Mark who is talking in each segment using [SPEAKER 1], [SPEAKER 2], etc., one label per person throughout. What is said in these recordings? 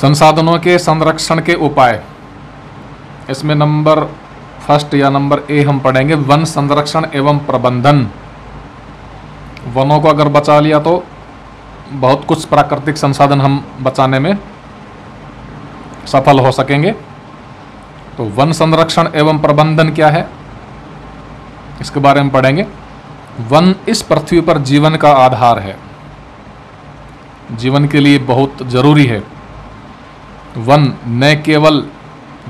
[SPEAKER 1] संसाधनों के संरक्षण के उपाय, इसमें नंबर फर्स्ट या नंबर ए हम पढ़ेंगे वन संरक्षण एवं प्रबंधन। वनों को अगर बचा लिया तो बहुत कुछ प्राकृतिक संसाधन हम बचाने में सफल हो सकेंगे। तो वन संरक्षण एवं प्रबंधन क्या है, इसके बारे में पढ़ेंगे। वन इस पृथ्वी पर जीवन का आधार है, जीवन के लिए बहुत जरूरी है। वन न केवल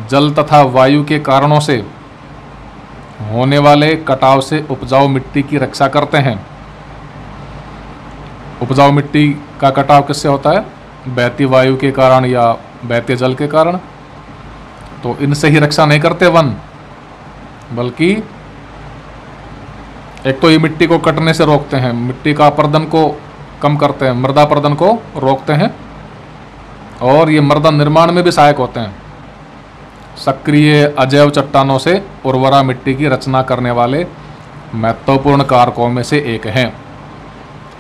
[SPEAKER 1] जल तथा वायु के कारणों से होने वाले कटाव से उपजाऊ मिट्टी की रक्षा करते हैं। उपजाऊ मिट्टी का कटाव किससे होता है, बहती वायु के कारण या बहते जल के कारण। तो इनसे ही रक्षा नहीं करते वन, बल्कि एक तो ये मिट्टी को कटने से रोकते हैं, मिट्टी का अपरदन को कम करते हैं, मृदा अपरदन को रोकते हैं, और ये मृदा निर्माण में भी सहायक होते हैं। सक्रिय अजैव चट्टानों से उर्वरा मिट्टी की रचना करने वाले महत्वपूर्ण कारकों में से एक हैं।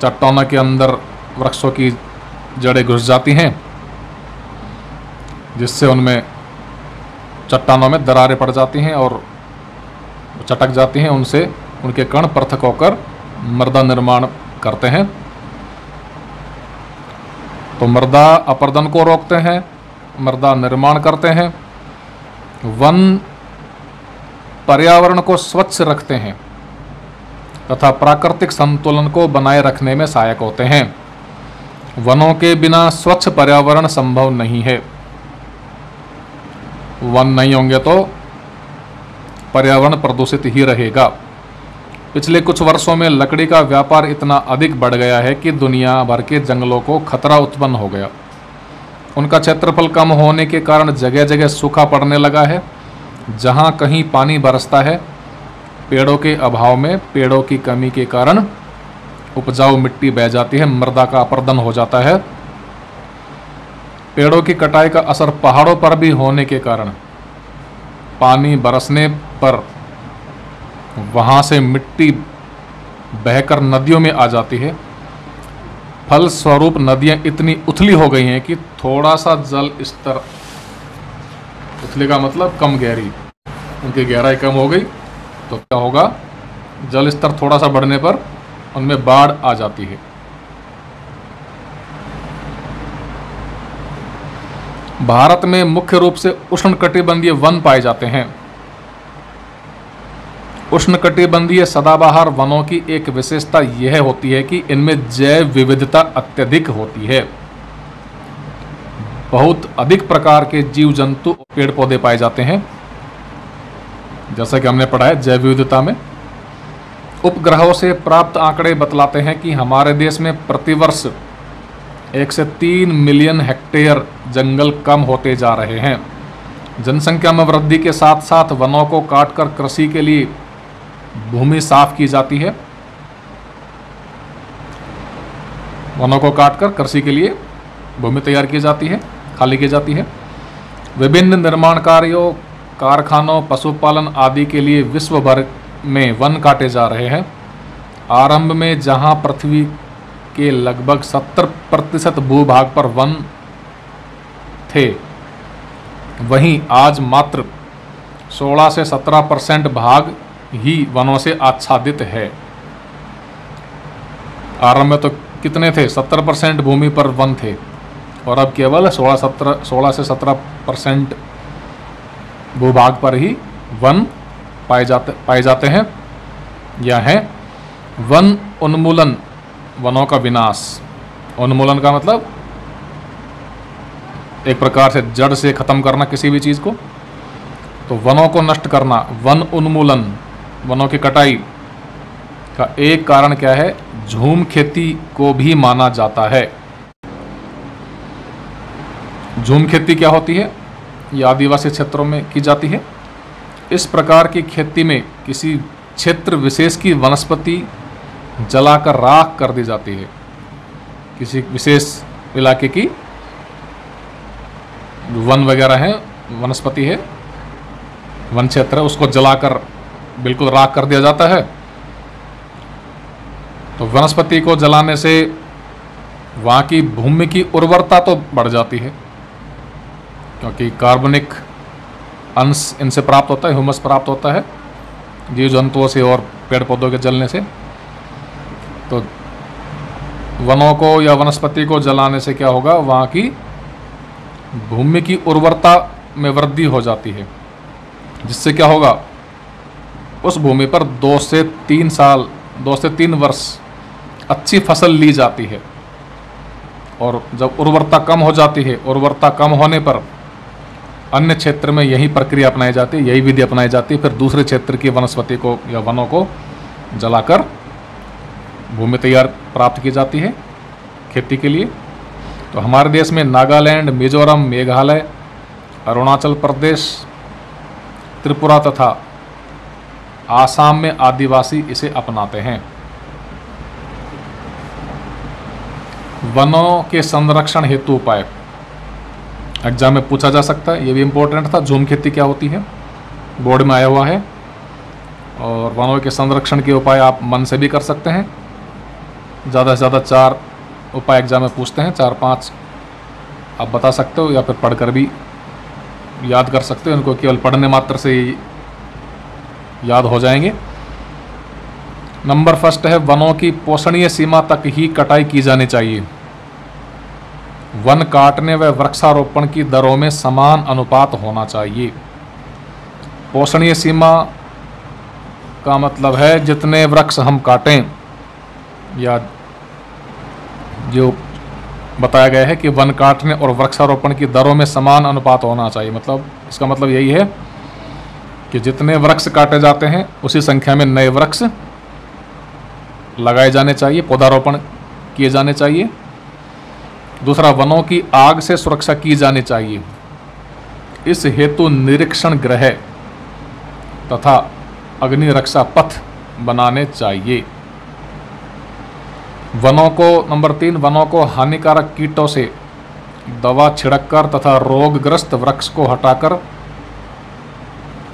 [SPEAKER 1] चट्टानों के अंदर वृक्षों की जड़ें घुस जाती हैं, जिससे उनमें चट्टानों में दरारें पड़ जाती हैं और चटक जाती हैं। उनसे उनके कण पृथक होकर मृदा निर्माण करते हैं। तो मृदा अपरदन को रोकते हैं, मृदा निर्माण करते हैं। वन पर्यावरण को स्वच्छ रखते हैं तथा प्राकृतिक संतुलन को बनाए रखने में सहायक होते हैं। वनों के बिना स्वच्छ पर्यावरण संभव नहीं है। वन नहीं होंगे तो पर्यावरण प्रदूषित ही रहेगा। पिछले कुछ वर्षों में लकड़ी का व्यापार इतना अधिक बढ़ गया है कि दुनिया भर के जंगलों को खतरा उत्पन्न हो गया। उनका क्षेत्रफल कम होने के कारण जगह जगह सूखा पड़ने लगा है। जहाँ कहीं पानी बरसता है, पेड़ों के अभाव में, पेड़ों की कमी के कारण उपजाऊ मिट्टी बह जाती है, मृदा का अपरदन हो जाता है। पेड़ों की कटाई का असर पहाड़ों पर भी होने के कारण पानी बरसने पर वहाँ से मिट्टी बहकर नदियों में आ जाती है। फलस्वरूप नदियाँ इतनी उथली हो गई हैं कि थोड़ा सा जल स्तर, उथले का मतलब कम गहरी, उनकी गहराई कम हो गई तो क्या होगा, जल स्तर थोड़ा सा बढ़ने पर उनमें बाढ़ आ जाती है। भारत में मुख्य रूप से उष्णकटिबंधीय वन पाए जाते हैं। उष्णकटिबंधीय सदाबहार वनों की एक विशेषता यह होती है कि इनमें जैव विविधता अत्यधिक होती है। बहुत अधिक प्रकार के जीव जंतु, पेड़ पौधे पाए जाते हैं। जैसा कि हमने पढ़ा है जैव विविधता में। उपग्रहों से प्राप्त आंकड़े बतलाते हैं कि हमारे देश में प्रतिवर्ष 1 से 3 मिलियन हेक्टेयर जंगल कम होते जा रहे हैं। जनसंख्या में वृद्धि के साथ साथ वनों को काटकर कृषि के लिए भूमि साफ की जाती है। वनों को काटकर कृषि के लिए भूमि तैयार की जाती है, खाली की जाती है। विभिन्न निर्माण कार्यों, कारखानों, पशुपालन आदि के लिए विश्व भर में वन काटे जा रहे हैं। आरंभ में जहां पृथ्वी के लगभग 70% भूभाग पर वन थे, वहीं आज मात्र 16 से 17% भाग ही वनों से आच्छादित है। आरंभ में तो कितने थे, 70% भूमि पर वन थे, और अब केवल 16 से 17% भूभाग पर ही वन पाए जाते हैं या हैं। वन उन्मूलन, वनों का विनाश। उन्मूलन का मतलब एक प्रकार से जड़ से खत्म करना किसी भी चीज को। तो वनों को नष्ट करना, वन उन्मूलन, वनों की कटाई का एक कारण क्या है, झूम खेती को भी माना जाता है। झूम खेती क्या होती है, ये आदिवासी क्षेत्रों में की जाती है। इस प्रकार की खेती में किसी क्षेत्र विशेष की वनस्पति जलाकर राख कर दी जाती है। किसी विशेष इलाके की वन वगैरह है, वनस्पति है, वन क्षेत्र है, उसको जलाकर बिल्कुल राख कर दिया जाता है। तो वनस्पति को जलाने से वहाँ की भूमि की उर्वरता तो बढ़ जाती है, क्योंकि कार्बनिक अंश इनसे प्राप्त होता है, ह्यूमस प्राप्त होता है जीव जंतुओं से और पेड़ पौधों के जलने से। तो वनों को या वनस्पति को जलाने से क्या होगा, वहाँ की भूमि की उर्वरता में वृद्धि हो जाती है, जिससे क्या होगा, उस भूमि पर 2 से 3 वर्ष अच्छी फसल ली जाती है। और जब उर्वरता कम हो जाती है, उर्वरता कम होने पर अन्य क्षेत्र में यही प्रक्रिया अपनाई जाती है, यही विधि अपनाई जाती है, फिर दूसरे क्षेत्र की वनस्पति को या वनों को जलाकर भूमि तैयार प्राप्त की जाती है खेती के लिए। तो हमारे देश में नागालैंड, मिजोरम, मेघालय, अरुणाचल प्रदेश, त्रिपुरा तथा आसाम में आदिवासी इसे अपनाते हैं। वनों के संरक्षण हेतु उपाय एग्जाम में पूछा जा सकता है, ये भी इम्पोर्टेंट था। झूम खेती क्या होती है, बोर्ड में आया हुआ है। और वनों के संरक्षण के उपाय आप मन से भी कर सकते हैं। ज़्यादा से ज़्यादा 4 उपाय एग्जाम में पूछते हैं, 4-5 आप बता सकते हो या फिर पढ़कर भी याद कर सकते हो। इनको केवल पढ़ने मात्र से याद हो जाएंगे। नंबर फर्स्ट है, वनों की पोषणीय सीमा तक ही कटाई की जानी चाहिए। वन काटने व वृक्षारोपण की दरों में समान अनुपात होना चाहिए। पोषणीय सीमा का मतलब है जितने वृक्ष हम काटें, या जो बताया गया है कि वन काटने और वृक्षारोपण की दरों में समान अनुपात होना चाहिए। मतलब इसका मतलब यही है कि जितने वृक्ष काटे जाते हैं उसी संख्या में नए वृक्ष लगाए जाने चाहिए, पौधारोपण किए जाने चाहिए। दूसरा, वनों की आग से सुरक्षा की जानी चाहिए। इस हेतु निरीक्षण गृह तथा अग्नि रक्षा पथ बनाने चाहिए। वनों को नंबर 3, वनों को हानिकारक कीटों से दवा छिड़ककर तथा रोगग्रस्त वृक्ष को हटाकर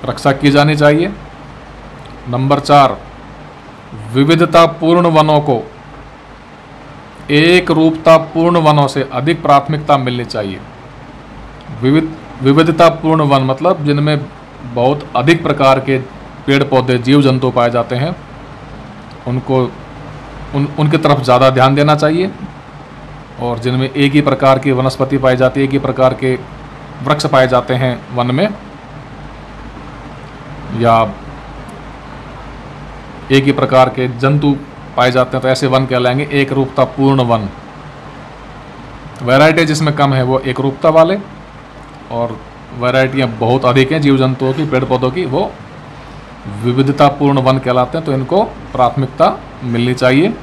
[SPEAKER 1] रक्षा की जानी चाहिए। नंबर 4, विविधतापूर्ण वनों को एक रूपतापूर्ण वनों से अधिक प्राथमिकता मिलनी चाहिए। विविधतापूर्ण वन मतलब जिनमें बहुत अधिक प्रकार के पेड़ पौधे, जीव जंतु पाए जाते हैं, उनकी तरफ ज़्यादा ध्यान देना चाहिए। और जिनमें एक ही प्रकार की वनस्पति पाई जाती है, एक ही प्रकार के वृक्ष पाए जाते हैं वन में, या एक ही प्रकार के जंतु पाए जाते हैं, तो ऐसे वन कहलाएंगे एक रूपतापूर्ण वन। वैरायटी जिसमें कम है वो एक रूपता वाले, और वैरायटियाँ बहुत अधिक हैं जीव जंतुओं की, पेड़ पौधों की, वो विविधतापूर्ण वन कहलाते हैं। तो इनको प्राथमिकता मिलनी चाहिए।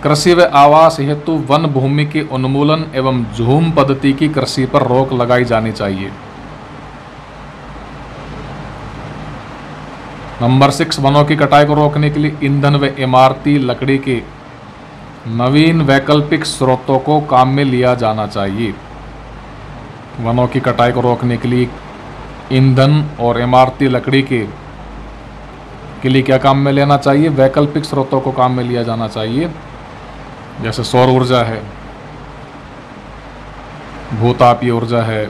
[SPEAKER 1] कृषि व आवास हेतु वन भूमि के उन्मूलन एवं झूम पद्धति की कृषि पर रोक लगाई जानी चाहिए। नंबर 6, वनों की कटाई को रोकने के लिए ईंधन व इमारती लकड़ी के नवीन वैकल्पिक स्रोतों को काम में लिया जाना चाहिए। वनों की कटाई को रोकने के लिए ईंधन और इमारती लकड़ी के लिए क्या काम में लेना चाहिए, वैकल्पिक स्रोतों को काम में लिया जाना चाहिए। जैसे सौर ऊर्जा है, भूतापीय ऊर्जा है।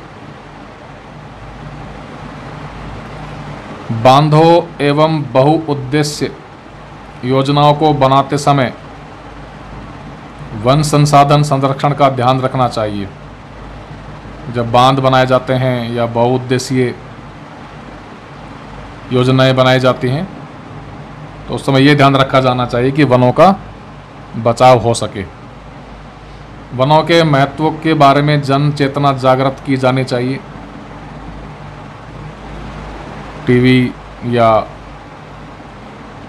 [SPEAKER 1] बांधों एवं बहुउद्देश्य योजनाओं को बनाते समय वन संसाधन संरक्षण का ध्यान रखना चाहिए। जब बांध बनाए जाते हैं या बहुउद्देशीय योजनाएं बनाई जाती हैं, तो उस समय ये ध्यान रखा जाना चाहिए कि वनों का बचाव हो सके। वनों के महत्व के बारे में जन चेतना जागृत की जानी चाहिए। टीवी या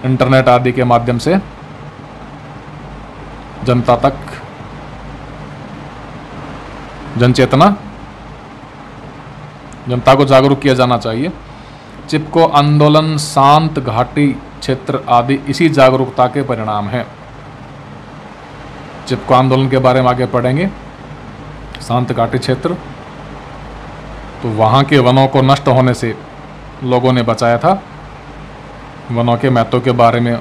[SPEAKER 1] इंटरनेट आदि के माध्यम से जनता तक जनता को जागरूक किया जाना चाहिए। चिपको आंदोलन, शांत घाटी क्षेत्र आदि इसी जागरूकता के परिणाम हैं। चिपको आंदोलन के बारे में आगे पढ़ेंगे। शांत घाटी क्षेत्र, तो वहाँ के वनों को नष्ट होने से लोगों ने बचाया था। वनों के महत्व के बारे में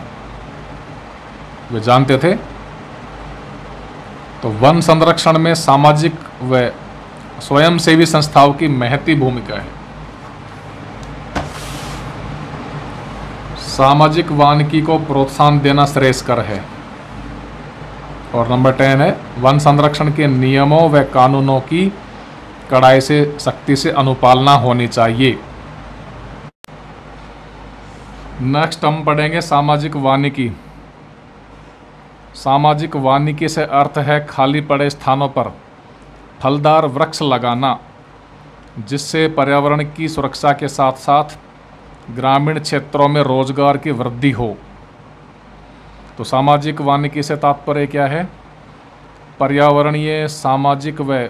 [SPEAKER 1] वे जानते थे। तो वन संरक्षण में सामाजिक व स्वयंसेवी संस्थाओं की महती भूमिका है। सामाजिक वानिकी को प्रोत्साहन देना श्रेयस्कर है। और नंबर 10 है, वन संरक्षण के नियमों व कानूनों की कड़ाई से सख्ती से अनुपालना होनी चाहिए। नेक्स्ट हम पढ़ेंगे सामाजिक वानिकी। सामाजिक वानिकी से अर्थ है खाली पड़े स्थानों पर फलदार वृक्ष लगाना, जिससे पर्यावरण की सुरक्षा के साथ साथ ग्रामीण क्षेत्रों में रोजगार की वृद्धि हो। तो सामाजिक वानिकी से तात्पर्य क्या है? पर्यावरणीय, सामाजिक व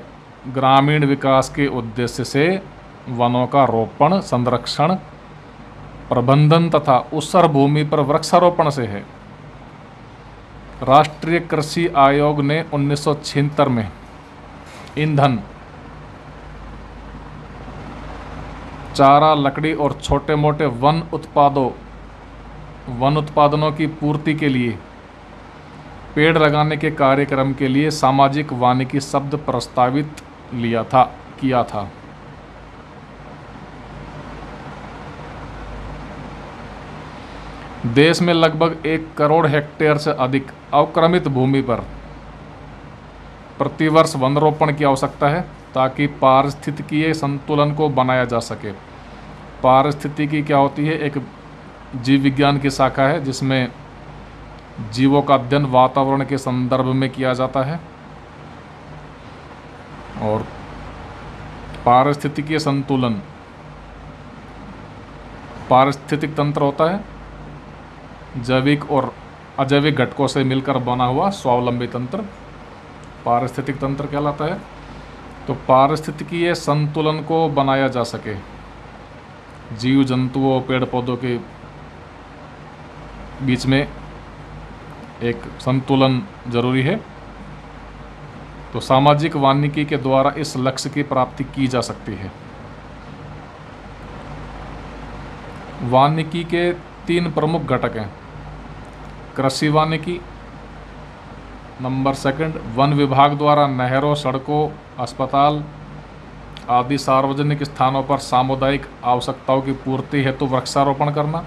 [SPEAKER 1] ग्रामीण विकास के उद्देश्य से वनों का रोपण, संरक्षण, प्रबंधन तथा उसर भूमि पर वृक्षारोपण से है। राष्ट्रीय कृषि आयोग ने 1976 में ईंधन, चारा, लकड़ी और छोटे मोटे वन उत्पादनों की पूर्ति के लिए पेड़ लगाने के कार्यक्रम के लिए सामाजिक वानिकी शब्द प्रस्तावित किया था। देश में लगभग 1 करोड़ हेक्टेयर से अधिक अवक्रमित भूमि पर प्रतिवर्ष वनरोपण की आवश्यकता है ताकि पारिस्थितिकीय संतुलन को बनाया जा सके। पारिस्थितिकी क्या होती है? एक जीव विज्ञान की शाखा है जिसमें जीवों का अध्ययन वातावरण के संदर्भ में किया जाता है। और पारिस्थितिकीय संतुलन, पारिस्थितिक तंत्र होता है जैविक और अजैविक घटकों से मिलकर बना हुआ स्वावलंबी तंत्र पारिस्थितिक तंत्र कहलाता है। तो पारिस्थितिकीय संतुलन को बनाया जा सके, जीव जंतुओं, पेड़ पौधों के बीच में एक संतुलन जरूरी है। तो सामाजिक वानिकी के द्वारा इस लक्ष्य की प्राप्ति की जा सकती है। वानिकी के 3 प्रमुख घटक हैं। कृषि वानिकी, नंबर 2 वन विभाग द्वारा नहरों, सड़कों, अस्पताल आदि सार्वजनिक स्थानों पर सामुदायिक आवश्यकताओं की पूर्ति हेतु वृक्षारोपण करना,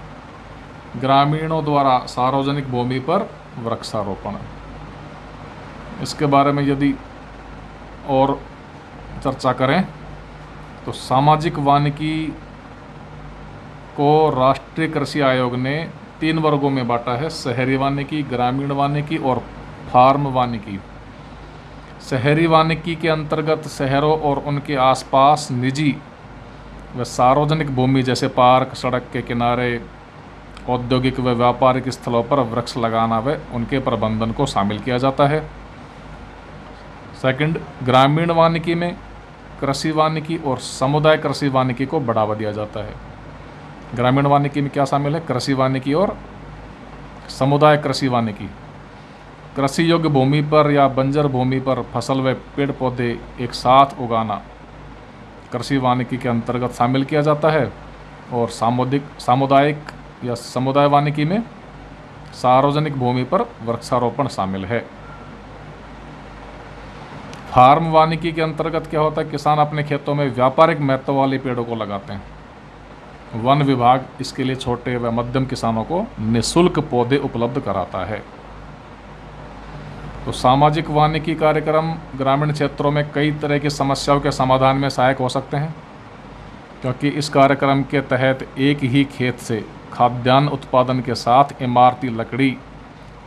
[SPEAKER 1] ग्रामीणों द्वारा सार्वजनिक भूमि पर वृक्षारोपण। इसके बारे में यदि और चर्चा करें तो सामाजिक वानिकी को राष्ट्रीय कृषि आयोग ने 3 वर्गों में बांटा है: शहरी वानिकी, ग्रामीण वानिकी और फार्म वानिकी। शहरी वानिकी के अंतर्गत शहरों और उनके आसपास निजी व सार्वजनिक भूमि जैसे पार्क, सड़क के किनारे, औद्योगिक व व्यापारिक स्थलों पर वृक्ष लगाना व उनके प्रबंधन को शामिल किया जाता है। 2 ग्रामीण वानिकी में कृषि वानिकी और समुदाय कृषि वानिकी को बढ़ावा दिया जाता है। ग्रामीण वानिकी में क्या शामिल है? कृषि वानिकी और समुदाय कृषि वानिकी। कृषि योग्य भूमि पर या बंजर भूमि पर फसल व पेड़ पौधे एक साथ उगाना कृषि वानिकी के अंतर्गत शामिल किया जाता है। और सामुदायिक या समुदाय वानिकी में सार्वजनिक भूमि पर वृक्षारोपण शामिल है। फार्म वानिकी के अंतर्गत क्या होता है? किसान अपने खेतों में व्यापारिक महत्व वाले पेड़ों को लगाते हैं। वन विभाग इसके लिए छोटे व मध्यम किसानों को निःशुल्क पौधे उपलब्ध कराता है। तो सामाजिक वानिकी कार्यक्रम ग्रामीण क्षेत्रों में कई तरह की समस्याओं के समाधान में सहायक हो सकते हैं, क्योंकि इस कार्यक्रम के तहत एक ही खेत से खाद्यान्न उत्पादन के साथ इमारती लकड़ी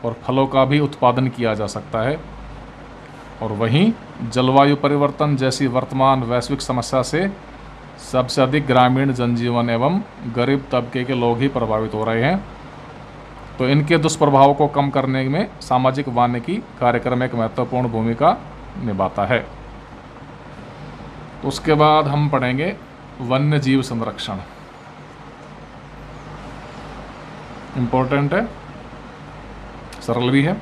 [SPEAKER 1] और फलों का भी उत्पादन किया जा सकता है। और वहीं जलवायु परिवर्तन जैसी वर्तमान वैश्विक समस्या से सबसे अधिक ग्रामीण जनजीवन एवं गरीब तबके के लोग ही प्रभावित हो रहे हैं। तो इनके दुष्प्रभावों को कम करने में सामाजिक वानिकी कार्यक्रम एक महत्वपूर्ण भूमिका निभाता है। उसके बाद हम पढ़ेंगे वन्य जीव संरक्षण। इम्पोर्टेंट है, सरल भी है।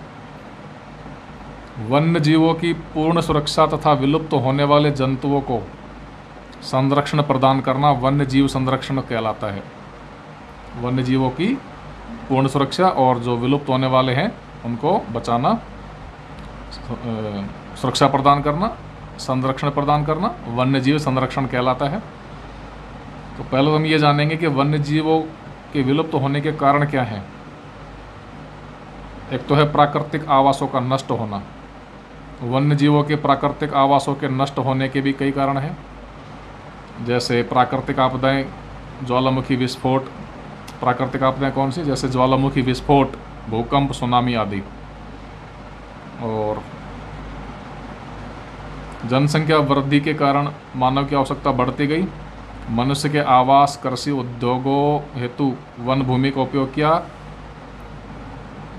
[SPEAKER 1] वन्य जीवों की पूर्ण सुरक्षा तथा विलुप्त होने वाले जंतुओं को संरक्षण प्रदान करना वन्य जीव संरक्षण कहलाता है। वन्य जीवों की पूर्ण सुरक्षा और जो विलुप्त होने वाले हैं उनको बचाना, सुरक्षा प्रदान करना संरक्षण प्रदान करना वन्य जीव संरक्षण कहलाता है। तो पहले हम ये जानेंगे कि वन्य जीवों के विलुप्त होने के कारण क्या हैं। एक तो है प्राकृतिक आवासों का नष्ट होना। वन्य जीवों के प्राकृतिक आवासों के नष्ट होने के भी कई कारण हैं, जैसे प्राकृतिक आपदाएं, ज्वालामुखी विस्फोट। प्राकृतिक आपदाएं कौन सी? जैसे ज्वालामुखी विस्फोट, भूकंप, सुनामी आदि। और जनसंख्या वृद्धि के कारण मानव की आवश्यकता बढ़ती गई। मनुष्य के आवास, कृषि, उद्योगों हेतु वन भूमि का उपयोग किया,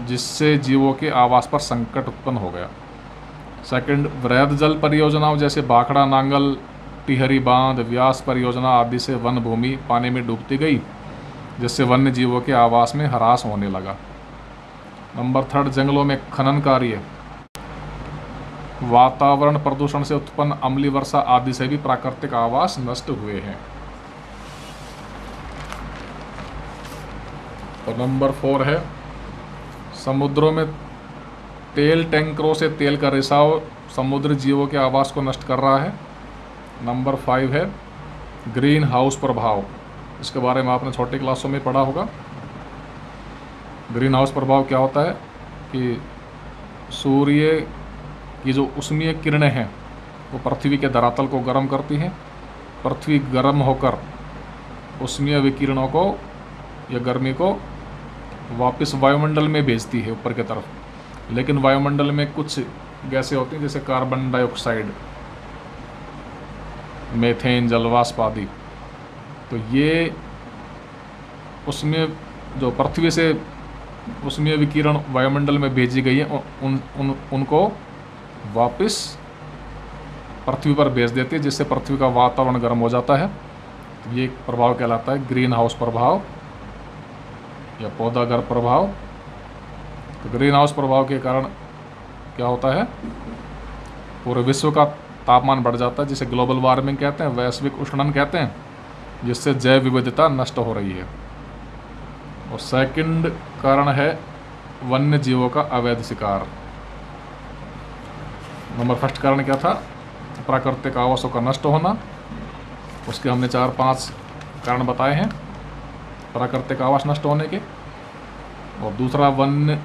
[SPEAKER 1] जिससे जीवों के आवास पर संकट उत्पन्न हो गया। सेकंड, वृहद जल परियोजनाओं जैसे भाखड़ा, नांगल, टिहरी बांध, व्यास परियोजना आदि से वन भूमि पानी में डूबती गई, जिससे वन्य जीवों के आवास में ह्रास होने लगा। नंबर थर्ड, जंगलों में खनन कार्य, वातावरण प्रदूषण से उत्पन्न अम्लीय वर्षा आदि से भी प्राकृतिक आवास नष्ट हुए हैं। और नंबर 4 है, समुद्रों में तेल टैंकरों से तेल का रिसाव समुद्री जीवों के आवास को नष्ट कर रहा है। नंबर 5 है, ग्रीन हाउस प्रभाव। इसके बारे में आपने छोटी क्लासों में पढ़ा होगा। ग्रीन हाउस प्रभाव क्या होता है कि सूर्य की जो ऊष्मीय किरणें हैं वो पृथ्वी के धरातल को गर्म करती हैं। पृथ्वी गर्म होकर ऊष्मीय विकिरणों को या गर्मी को वापस वायुमंडल में भेजती है ऊपर की तरफ, लेकिन वायुमंडल में कुछ गैसें होती हैं जैसे कार्बन डाइऑक्साइड, मीथेन, जलवाष्प आदि। तो ये उसमें जो पृथ्वी से उसमें विकिरण वायुमंडल में भेजी गई है उनको वापस पृथ्वी पर भेज देती है, जिससे पृथ्वी का वातावरण गर्म हो जाता है। तो ये प्रभाव कहलाता है ग्रीन हाउस प्रभाव या पौधागर प्रभाव। तो ग्रीन हाउस प्रभाव के कारण क्या होता है, पूरे विश्व का तापमान बढ़ जाता है, जिसे ग्लोबल वार्मिंग कहते हैं, वैश्विक उष्णन कहते हैं, जिससे जैव विविधता नष्ट हो रही है। और सेकंड कारण है वन्य जीवों का अवैध शिकार। नंबर फर्स्ट कारण क्या था? प्राकृतिक आवासों का नष्ट होना। उसके हमने 4-5 कारण बताए हैं प्राकृतिक आवास नष्ट होने के। और दूसरा, वन्य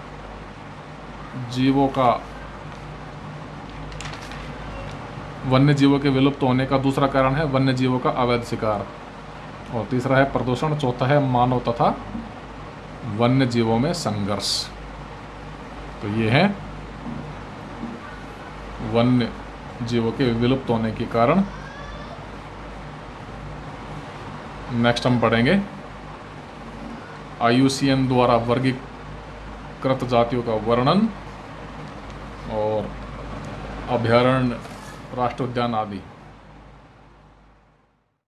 [SPEAKER 1] जीवों के विलुप्त होने का दूसरा कारण है वन्य जीवों का अवैध शिकार। और तीसरा है प्रदूषण। चौथा है मानव तथा वन्य जीवों में संघर्ष। तो ये है वन्य जीवों के विलुप्त होने के कारण। नेक्स्ट हम पढ़ेंगे IUCN द्वारा वर्गीकृत जातियों का वर्णन और अभयारण्य, राष्ट्रीय उद्यान आदि।